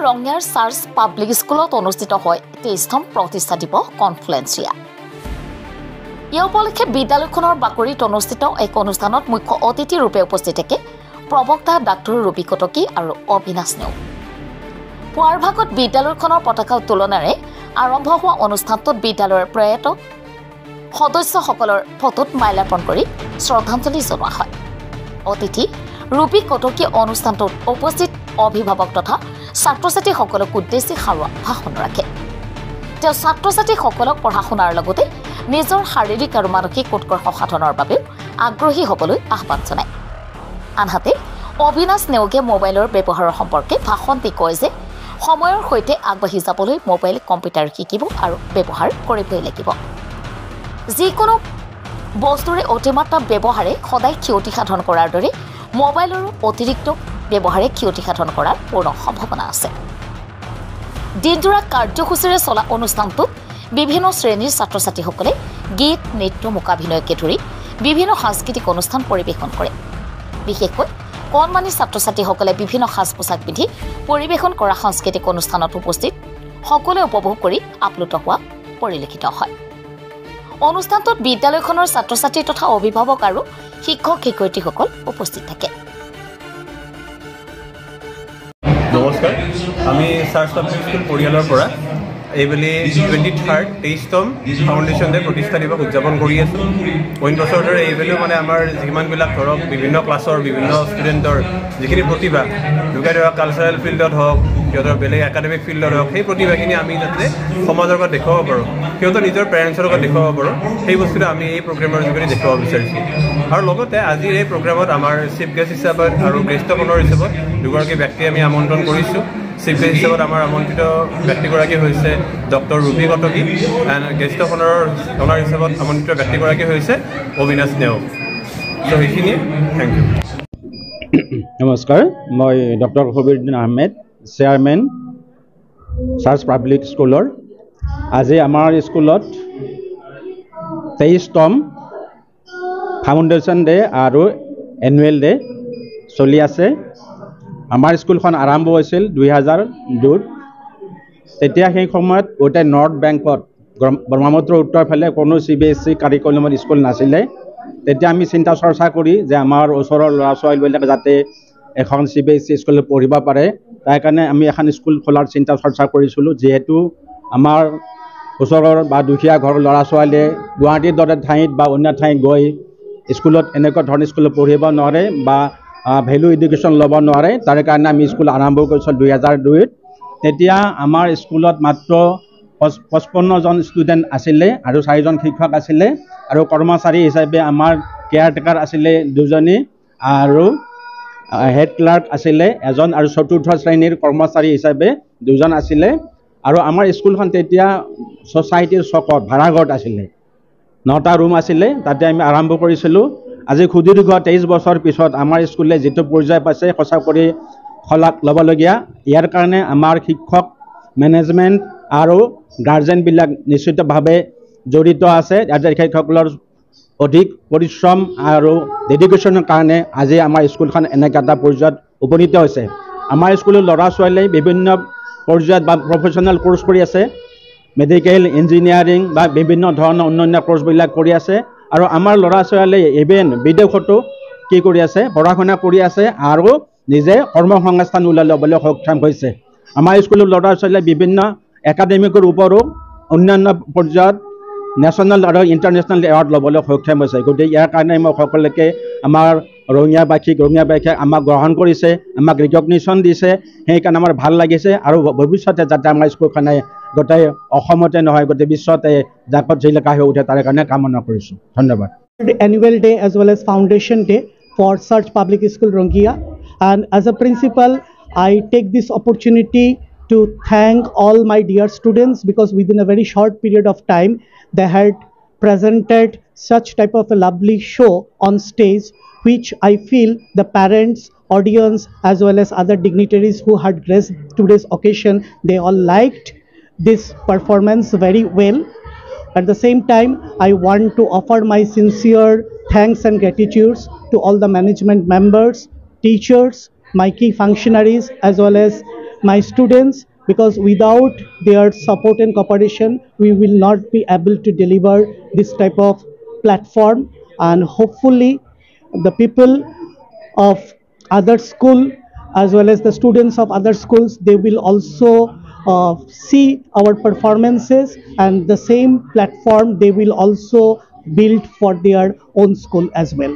ৰঙিয়াৰ search public স্কুলত অনুষ্ঠিত হয় 23তম প্ৰতিষ্ঠা দিৱস কনফাৰেন্সিয়া। এই উপলক্ষে বিদ্যালয়খনৰ বাকৰিত অনুষ্ঠিত এক অনুষ্ঠানত মুখ্য অতিথি ৰূপে উপস্থিত থাকে প্ৰবক্তা ডাক্তৰ ৰবি কটকী আৰু অবিনাশ নেওগ। পুৱাৰ ভাগত বিদ্যালয়খনৰ পতাকা উত্তোলনেৰে আৰম্ভ হোৱা অনুষ্ঠানটোত বিদ্যালয়ৰ প্ৰয়াত সদস্যসকলৰ ফটোত মাল্যাৰ্পণ কৰি শ্ৰদ্ধাঞ্জলি জনোৱা হয়। অতিথি ৰবি কটকী অনুষ্ঠানটোত উপস্থিত অভিভাৱক তথা ছাত্ৰ ছাত্ৰীসকলক উদ্দেশ্যি ভাষণ ৰাখে। তেওঁ ছাত্ৰ ছাত্ৰীসকলক পঢ়া শুনাৰ লগতে নিজৰ শাৰীৰিক আৰু মানসিক উৎকৰ্ষ সাধনৰ বাবেও আগ্ৰহী হ'বলৈ আহ্বান জনায়। আনহাতে অবিনাশ নেওগে মোবাইলৰ ব্যৱহাৰৰ সম্পৰ্কে ভাষণ দি কয় যে সময়ৰ সৈতে আগবাঢ়ি যাবলৈ মোবাইল কম্পিউটাৰ শিকিব আৰু ব্যৱহাৰ কৰিবই লাগিব। যিকোনো বস্তুৰে অতিমাত্ৰা ব্যৱহাৰে সদায় ক্ষতি সাধন কৰাৰ দৰে মোবাইলৰো অতিৰিক্ত ব্যৱহাৰে ক্ষতি সাধন কৰাৰ পূৰ্ণ সম্ভাৱনা আছে। দিনজোৰা কাৰ্যসূচীৰে চলা অনুষ্ঠানটোত বিভিন্ন শ্ৰেণীৰ ছাত্ৰ ছাত্ৰীসকলে গীত নৃত্য মূকাভিনয়কে ধৰি বিভিন্ন সাংস্কৃতিক অনুষ্ঠান পৰিৱেশন কৰে। বিশেষকৈ কণমানি ছাত্ৰ ছাত্ৰীসকলে বিভিন্ন সাজ পোছাক পিন্ধি পৰিৱেশন কৰা সাংস্কৃতিক অনুষ্ঠানত উপস্থিত সকলোৱে উপভোগ কৰি আপ্লুত হোৱা পৰিলক্ষিত হয়। অনুষ্ঠানটোত বিদ্যালয়খনৰ ছাত্ৰ ছাত্ৰী তথা অভিভাৱক আৰু শিক্ষক শিক্ষয়িত্ৰীসকল উপস্থিত থাকে। নমস্কাৰ, আমি চাৰ্চ পাব্লিক স্কুল পৰিয়ালৰ পৰা এইবেলি 23তম ফাউণ্ডেশ্যন ডে প্ৰতিষ্ঠা দিৱস উদযাপন কৰি আছোঁ। অইন বছৰৰ দৰে এইবেলিও আমাৰ যিমানবিলাক ধৰক বিভিন্ন ক্লাছৰ বিভিন্ন ষ্টুডেণ্টৰ যিখিনি প্ৰতিভা যোগাই ধৰক কালচাৰেল ফিল্ডত হওক, সিহঁতৰ বেলেগ একাডেমিক ফিল্ডত হওক, সেই প্ৰতিভাখিনি আমি যাতে সমাজৰ লগত দেখুৱাব পাৰোঁ, সিহঁতৰ নিজৰ পেৰেণ্টছৰ লগত দেখুৱাব পাৰোঁ, সেই বস্তুটো আমি এই প্ৰগ্ৰেমৰ যোগেদি দেখুৱাব বিচাৰিছোঁ। আৰু লগতে আজিৰ এই প্ৰগ্ৰামত আমাৰ চিফ গেষ্ট হিচাপত আৰু গেষ্ট অনাৰ হিচাপত দুগৰাকী ব্যক্তি আমি আমন্ত্ৰণ কৰিছোঁ। চিফ গেষ্ট হিচাপত আমাৰ আমন্ত্ৰিত ব্যক্তিগৰাকী হৈছে doctor Rabi Kotoki, and guest honour হিচাপত আমন্ত্ৰিত ব্যক্তিগৰাকী হৈছে অবিনাশ নেওগ। ত' সেইখিনিয়ে, থেংক ইউ। নমস্কাৰ, মই doctor Khabiruddin Ahmed, chairman church public স্কুলৰ। আজি আমাৰ স্কুলত 23তম ফাউণ্ডেশ্যন ডে আৰু এনুৱেল ডে চলি আছে। আমাৰ স্কুলখন আৰম্ভ হৈছিল 2002। তেতিয়া সেই সময়ত গোটেই নৰ্থ বেংকত ব্ৰহ্মপুত্ৰৰ উত্তৰ ফালে কোনো CBSE কাৰিকুলামৰ স্কুল নাছিলে। তেতিয়া আমি চিন্তা চৰ্চা কৰি যে আমাৰ ওচৰৰ ল'ৰা ছোৱালীবিলাকে যাতে এখন CBSE স্কুলত পঢ়িব পাৰে, তাৰ কাৰণে আমি এখন স্কুল খোলাৰ চিন্তা চৰ্চা কৰিছিলোঁ। যিহেতু আমাৰ ওচৰৰ বা দুখীয়া ঘৰৰ ল'ৰা ছোৱালীয়ে গুৱাহাটীৰ দৰে ঠাইত বা অন্য ঠাইত গৈ স্কুলত এনেকুৱা ধৰণৰ স্কুলত পঢ়িব নোৱাৰে বা ভেলু এডুকেশ্যন ল'ব নোৱাৰে। তাৰ কাৰণে আমি স্কুল আৰম্ভ কৰিছিলোঁ 2002-ত। তেতিয়া আমাৰ স্কুলত মাত্ৰ 55জন ষ্টুডেণ্ট আছিলে আৰু 4জন শিক্ষক আছিলে, আৰু কৰ্মচাৰী হিচাপে আমাৰ কেয়াৰটেকাৰ আছিলে 2জনী আৰু হেড ক্লাৰ্ক আছিলে 1জন আৰু চতুৰ্থ শ্ৰেণীৰ কৰ্মচাৰী হিচাপে 2জন আছিলে। আৰু আমাৰ স্কুলখন তেতিয়া ছ'চাইটিৰ চকত ভাড়াঘৰত আছিলে, 9টা ৰুম আছিলে, তাতে আমি আৰম্ভ কৰিছিলোঁ। আজি সুদীৰ্ঘ 23 বছৰ পিছত আমাৰ স্কুলে যিটো পৰ্যায় পাইছে সঁচা কৰি শলাগ ল'বলগীয়া। ইয়াৰ কাৰণে আমাৰ শিক্ষক, মেনেজমেণ্ট আৰু গাৰ্জেনবিলাক নিশ্চিতভাৱে জড়িত আছে। তেখেতসকলৰ অধিক পৰিশ্ৰম আৰু ডেডিকেশ্যনৰ কাৰণে আজি আমাৰ স্কুলখন এনেকুৱা এটা পৰ্যায়ত উপনীত হৈছে। আমাৰ স্কুলৰ ল'ৰা ছোৱালীয়ে বিভিন্ন পৰ্যায়ত বা প্ৰফেশ্যনেল কোৰ্চ কৰি আছে, মেডিকেল, ইঞ্জিনিয়াৰিং বা বিভিন্ন ধৰণৰ অন্যান্য কোৰ্চবিলাক কৰি আছে। আৰু আমাৰ ল'ৰা ছোৱালীয়ে ইভেন বিদেশতো কি কৰি আছে, পঢ়া শুনা কৰি আছে আৰু নিজে কৰ্মসংস্থান ওলাই ল'বলৈ সক্ষম হৈছে। আমাৰ স্কুলৰ ল'ৰা ছোৱালীয়ে বিভিন্ন একাডেমিকৰ ওপৰো অন্যান্য পৰ্যায়ত নেশ্যনেল আৰু ইণ্টাৰনেশ্যনেল এৱাৰ্ড ল'বলৈ সক্ষম হৈছে। গতিকে ইয়াৰ কাৰণে মই সকলোকে আমাৰ ৰঙিয়াবাসীক আমাক গ্ৰহণ কৰিছে, আমাক ৰিকগনিশ্যন দিছে, সেইকাৰণে আমাৰ ভাল লাগিছে। আৰু ভৱিষ্যতে যাতে আমাৰ স্কুলখনে গোটেই অসমতে নহয় গোটেই বিশ্বতে জাকত জিলিকা হৈ উঠে, তাৰ কাৰণে কামনা কৰিছোঁ। ধন্যবাদ। Annual day as well as foundation day for Search Public School Rongia, and as a principal I take this opportunity to thank all my dear students, because within a very short period of time they had presented such type of a lovely show on stage, which I feel the parents, audience as well as other dignitaries who had graced today's occasion, they all liked this performance very well. At the same time, I want to offer my sincere thanks and gratitude to all the management members, teachers, my key functionaries, as well as my students, because without their support and cooperation, we will not be able to deliver this type of platform. And hopefully, the people of other school as well as the students of other schools, they will also see our performances, and the same platform they will also build for their own school as well.